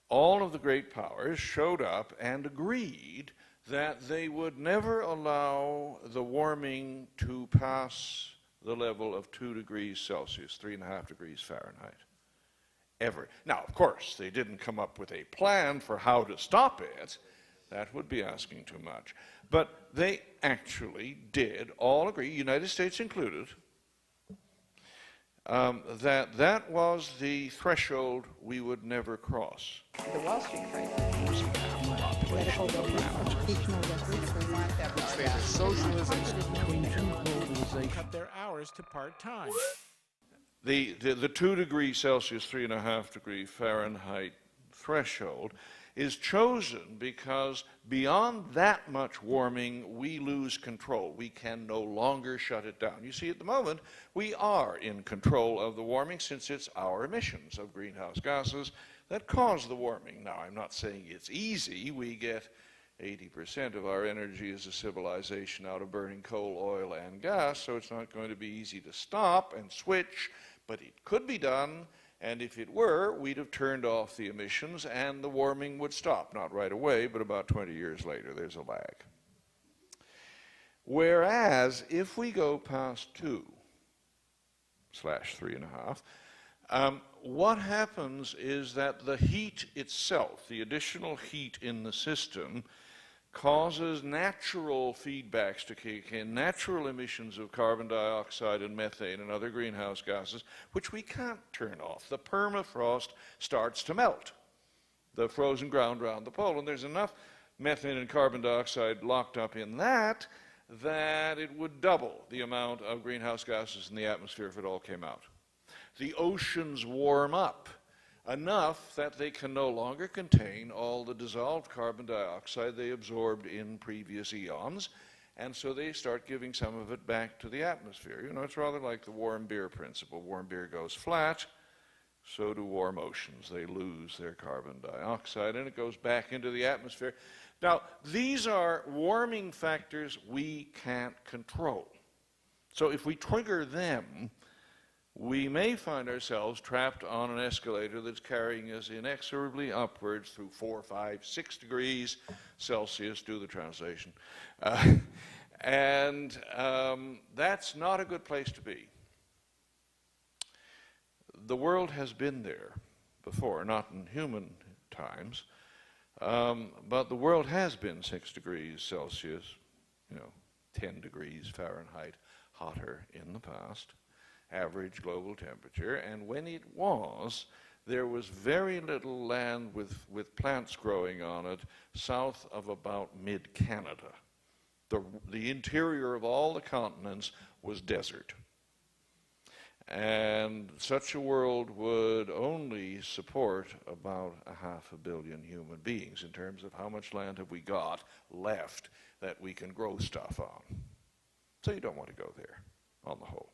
all of the great powers showed up and agreed that they would never allow the warming to pass the level of 2 degrees Celsius, 3.5 degrees Fahrenheit, ever. Now, of course, they didn't come up with a plan for how to stop it. That would be asking too much. But they actually did all agree, United States included, that was the threshold we would never cross. The Wall Street crisis. Political socialism. Cut their hours to part-time. The 2 degrees Celsius, 3.5 degree Fahrenheit threshold is chosen because beyond that much warming, we lose control. We can no longer shut it down. You see, at the moment, we are in control of the warming since it's our emissions of greenhouse gases that cause the warming. Now, I'm not saying it's easy. We get 80% of our energy as a civilization out of burning coal, oil, and gas, so it's not going to be easy to stop and switch, but it could be done. And if it were, we'd have turned off the emissions and the warming would stop. Not right away, but about 20 years later. There's a lag. Whereas, if we go past 2/3.5, what happens is that the heat itself, the additional heat in the system, causes natural feedbacks to kick in, natural emissions of carbon dioxide and methane and other greenhouse gases, which we can't turn off. The permafrost starts to melt, the frozen ground around the pole, and there's enough methane and carbon dioxide locked up in that it would double the amount of greenhouse gases in the atmosphere if it all came out. The oceans warm up enough that they can no longer contain all the dissolved carbon dioxide they absorbed in previous eons, and so they start giving some of it back to the atmosphere. You know, it's rather like the warm beer principle. Warm beer goes flat, so do warm oceans. They lose their carbon dioxide, and it goes back into the atmosphere. Now, these are warming factors we can't control. So if we trigger them, we may find ourselves trapped on an escalator that's carrying us inexorably upwards through 4, 5, 6 degrees Celsius, do the translation. That's not a good place to be. The world has been there before, not in human times, but the world has been 6 degrees Celsius, 10 degrees Fahrenheit hotter in the past. Average global temperature, and when it was, there was very little land with plants growing on it south of about mid-Canada. The interior of all the continents was desert. And such a world would only support about 500 million human beings in terms of how much land have we got left that we can grow stuff on. So you don't want to go there on the whole.